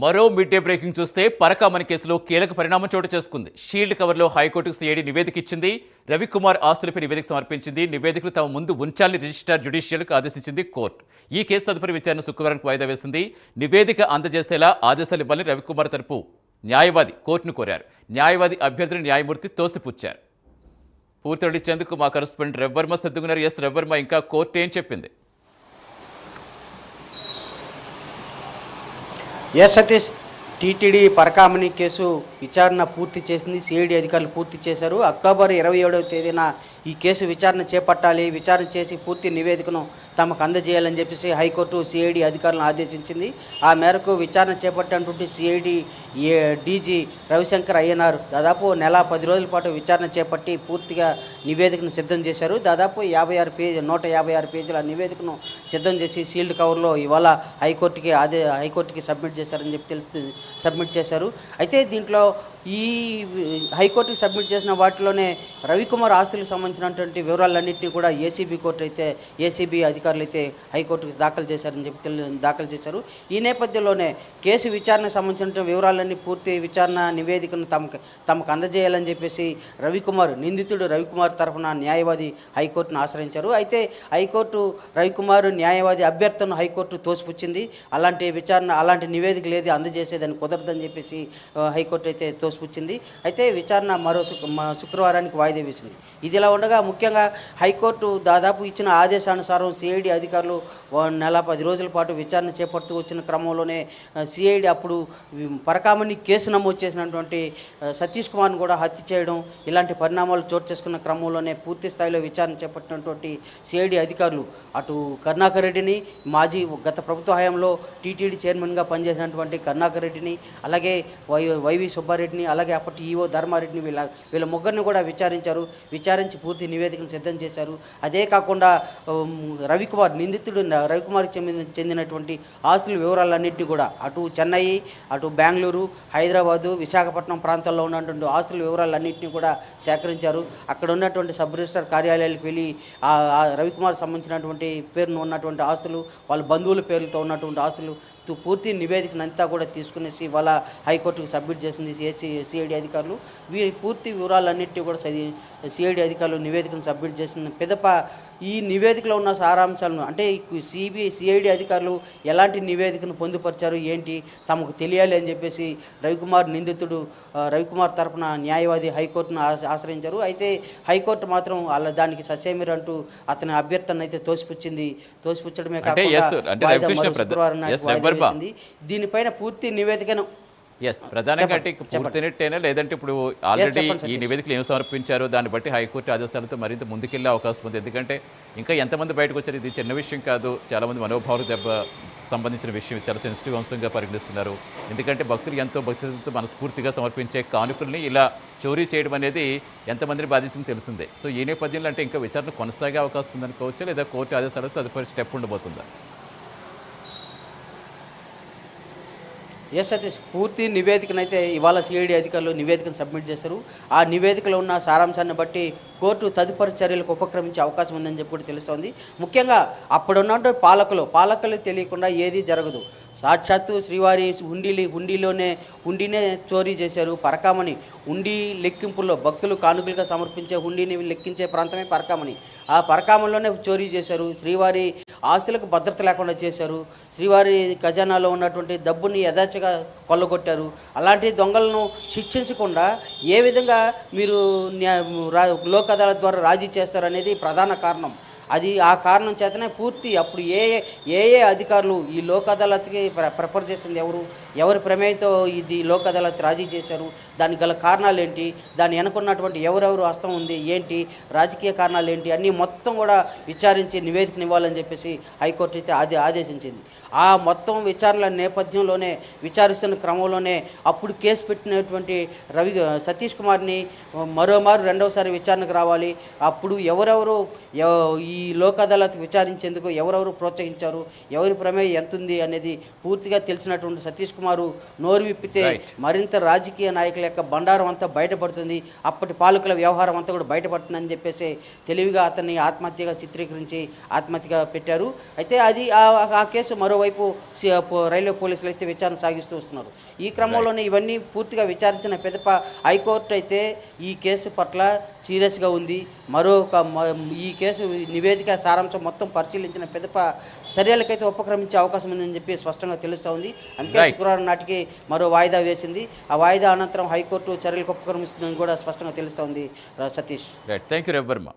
మరో mid day breaking చూస్తే పరకామణి కేసులో కీలక పరిణామం చోటు చేసుకుంది. షీల్డ్ కవర్లో హైకోర్టుకు సిఐడి నివేదిక ఇచ్చింది. రవికుమార్ ఆస్తులపై నివేదిక సమర్పించింది. నివేదికలు తమ ముందు ఉంచాలని రిజిస్ట్రార్ జ్యుడిషియల్కు ఆదేశించింది కోర్టు. ఈ కేసు తదుపరి విచారణ శుక్రవారానికి వాయిదా వేసింది. నివేదిక అందజేసేలా ఆదేశాలు ఇవ్వాలని రవికుమార్ తరపు న్యాయవాది కోర్టును కోరారు. న్యాయవాది అభ్యర్థిని న్యాయమూర్తి తోసిపుచ్చారు. పూర్తి ఇచ్చేందుకు మా కరెస్పాండెంట్ రవివర్మ సర్దుకున్నారు. ఎస్ రవివర్మ, ఇంకా కోర్టు ఏం చెప్పింది? ఎస్ సతీష్, టీటీడీ పరకామణి కేసు విచారణ పూర్తి చేసింది. సిఐడి అధికారులు పూర్తి చేశారు. అక్టోబర్ 27వ తేదీన ఈ కేసు విచారణ చేపట్టాలి, విచారణ చేసి పూర్తి నివేదికను తమకు అందజేయాలని చెప్పేసి హైకోర్టు సిఐడి అధికారులను ఆదేశించింది. ఆ మేరకు విచారణ చేపట్టినటువంటి సిఐడి డీజీ రవిశంకర్ అయ్యనార్ దాదాపు నెల 10 రోజుల పాటు విచారణ చేపట్టి పూర్తిగా నివేదికను సిద్ధం చేశారు. దాదాపు 156 పేజీల నివేదికను సిద్ధం చేసి సీల్డ్ కవర్లో ఇవాళ హైకోర్టుకి సబ్మిట్ చేశారని చెప్పి తెలుస్తుంది. సబ్మిట్ చేశారు. అయితే దీంట్లో ఈ హైకోర్టుకి సబ్మిట్ చేసిన వాటిలోనే రవికుమార్ ఆస్తులకు సంబంధించినటువంటి వివరాలన్నింటినీ కూడా ఏసీబీ అధికారులు అయితే హైకోర్టుకి దాఖలు చేశారు. ఈ నేపథ్యంలోనే కేసు విచారణకు సంబంధించిన వివరాలన్నీ పూర్తి విచారణ నివేదికను తమకు అందజేయాలని చెప్పేసి నిందితుడు రవికుమార్ తరఫున న్యాయవాది హైకోర్టును ఆశ్రయించారు. అయితే హైకోర్టు రవికుమార్ న్యాయవాది అభ్యర్థనను హైకోర్టు తోసిపుచ్చింది. అలాంటి నివేదిక లేదు, అందజేసేదని కుదరదని చెప్పేసి హైకోర్టు అయితే తోసిపుచ్చింది. అయితే విచారణ మరో శుక్రవారానికి వాయిదా వేసింది. ఇదిలా ఉండగా ముఖ్యంగా హైకోర్టు దాదాపు ఇచ్చిన ఆదేశానుసారం సిఐడి అధికారులు నెల 10 రోజుల పాటు విచారణ చేపడుతూ వచ్చిన క్రమంలోనే సిఐడి అప్పుడు పరకామణి కేసు నమోదు చేసినటువంటి సతీష్ కుమార్ను కూడా హత్య చేయడం, ఇలాంటి పరిణామాలు చోటు చేసుకున్న క్రమంలోనే పూర్తి స్థాయిలో విచారణ చేపట్టినటువంటి సిఐడి అధికారులు అటు కరుణాకర్ రెడ్డిని, గత ప్రభుత్వ హయాంలో టీటీడీ చైర్మన్గా పనిచేసినటువంటి కరుణాకర్ రెడ్డిని, అలాగే వైవి సుబ్బారెడ్డిని, అలాగే అప్పటి ఈఓ ధర్మారెడ్డిని వీళ్ళ ముగ్గురిని కూడా విచారించి పూర్తి నివేదికను సిద్ధం చేశారు. అదే కాకుండా నిందితుడు రవికుమార్కి చెందినటువంటి ఆస్తుల వివరాలన్నింటినీ కూడా అటు చెన్నై, అటు బెంగళూరు, హైదరాబాదు, విశాఖపట్నం ప్రాంతాల్లో ఉన్నటువంటి ఆస్తుల వివరాలన్నింటినీ కూడా సేకరించారు. అక్కడ ఉన్నటువంటి సబ్ రిజిస్ట్రార్ కార్యాలయాలకు వెళ్ళి రవికుమార్ సంబంధించినటువంటి పేరును ఉన్నటువంటి ఆస్తులు, వాళ్ళ బంధువుల పేర్లతో ఉన్నటువంటి ఆస్తులు పూర్తి నివేదికనంతా కూడా తీసుకునేసి ఇవాళ హైకోర్టుకు సబ్మిట్ చేసింది సిఐడి అధికారులు. వీరి పూర్తి వివరాలన్నింటినీ కూడా సిఐడి అధికారులు నివేదికను సబ్మిట్ చేసింది. పిదప ఈ నివేదికలో ఉన్న సారాంశాలను అంటే సిఐడి అధికారులు ఎలాంటి నివేదికను పొందుపరిచారు ఏంటి తమకు తెలియాలి అని చెప్పేసి నిందితుడు రవికుమార్ తరపున న్యాయవాది హైకోర్టును ఆశ్రయించారు. అయితే హైకోర్టు మాత్రం దానికి ససేమిర్ అంటూ అతని అభ్యర్థన అయితే తోసిపుచ్చడమే కాకుండా దీనిపైన పూర్తి నివేదికను ప్రధానంగా అంటే పూర్తినట్టేనా, లేదంటే ఇప్పుడు ఆల్రెడీ ఈ నివేదికలు ఏం సమర్పించారో దాన్ని బట్టి హైకోర్టు ఆదేశాలతో మరింత ముందుకెళ్లే అవకాశం ఉంది. ఎందుకంటే ఇంకా ఎంతమంది బయటకు వచ్చారు, ఇది చిన్న విషయం కాదు. చాలామంది మనోభావాలు సంబంధించిన విషయం, చాలా సెన్సిటివ్ అంశంగా పరిగణిస్తున్నారు. ఎందుకంటే భక్తులు ఎంతో భక్తితో మనస్ఫూర్తిగా సమర్పించే కానుకల్ని ఇలా చోరీ చేయడం అనేది ఎంతమందిని బాధించింది తెలిసిందే. సో ఈ నేపథ్యంలో అంటే ఇంకా విచారణ కొనసాగే అవకాశం ఉందనుకోవచ్చా, లేదా కోర్టు ఆదేశాలతో తదుపరి స్టెప్ ఉండబోతుందా? సతీష్, పూర్తి నివేదికనైతే ఇవాళ సిఐడి అధికారులు నివేదికను సబ్మిట్ చేశారు. ఆ నివేదికలో ఉన్న సారాంశాన్ని బట్టి కోర్టు తదుపరి చర్యలకు ఉపక్రమించే అవకాశం ఉందని చెప్పి కూడా తెలుస్తోంది. ముఖ్యంగా అప్పుడున్న పాలకులు తెలియకుండా ఏదీ జరగదు. సాక్షాత్తు శ్రీవారి హుండీనే చోరీ చేశారు. పరకామణి హుండీ లెక్కింపుల్లో భక్తులు కానుకలుగా సమర్పించే హుండీని లెక్కించే ప్రాంతమే పరకామణి. ఆ పరకామణిలోనే చోరీ చేశారు. శ్రీవారి ఆస్తులకు భద్రత లేకుండా చేశారు. శ్రీవారి ఖజానాలో ఉన్నటువంటి డబ్బుని యథాచగా కొల్లగొట్టారు. అలాంటి దొంగలను శిక్షించకుండా ఏ విధంగా మీరు లోక్ అదాలత్ ద్వారా రాజీ చేస్తారనేది ప్రధాన కారణం. ఆ కారణం చేతనే పూర్తి అప్పుడు ఏ అధికారులు ఈ లోక్ అదాలత్కి ప్రిఫర్ చేసింది ఎవరి ప్రమేయంతో ఇది లోక్ అదాలత్ రాజీ చేశారు, దానికి గల కారణాలు ఏంటి, దాన్ని వెనుకున్నటువంటి ఎవరెవరు హస్తం ఉంది ఏంటి, రాజకీయ కారణాలు ఏంటి అన్నీ మొత్తం కూడా విచారించి నివేదికను ఇవ్వాలని చెప్పేసి హైకోర్టు అయితే ఆదేశించింది. ఆ మొత్తం విచారణల నేపథ్యంలోనే విచారిస్తున్న క్రమంలోనే అప్పుడు కేసు పెట్టినటువంటి సతీష్ కుమార్ని మరోమారు రెండవసారి విచారణకు రావాలి. అప్పుడు ఎవరెవరు ఈ లోక్ అదాలత్ విచారించేందుకు ఎవరెవరు ప్రోత్సహించారు, ఎవరి ప్రమేయం ఎంతుంది అనేది పూర్తిగా తెలిసినటువంటి సతీష్ కుమారు నోరు విప్పితే మరింత రాజకీయ నాయకుల యొక్క బండారం అంతా బయటపడుతుంది, అప్పటి పాలకుల వ్యవహారం అంతా కూడా బయటపడుతుందని చెప్పేసి తెలివిగా అతన్ని ఆత్మహత్యగా చిత్రీకరించి ఆత్మహత్యగా పెట్టారు. అయితే అది ఆ కేసు మరోవైపు రైల్వే పోలీసులు అయితే విచారణ సాగిస్తూ వస్తున్నారు. ఈ క్రమంలోనే ఇవన్నీ పూర్తిగా విచారించిన పిదప హైకోర్టు అయితే ఈ కేసు పట్ల సీరియస్గా ఉంది. ఈ కేసు నివేదిక సారాంశం మొత్తం పరిశీలించిన పిదప చర్యలకైతే ఉపక్రమించే అవకాశం ఉందని చెప్పి స్పష్టంగా తెలుస్తూ ఉంది. అందుకే శుక్రవారం నాటికి మరో వాయిదా వేసింది. ఆ వాయిదా అనంతరం హైకోర్టు చర్యలకు ఉపక్రమిస్తుందని కూడా స్పష్టంగా తెలుస్తూ ఉంది. Satish, thank you Ravi Varma.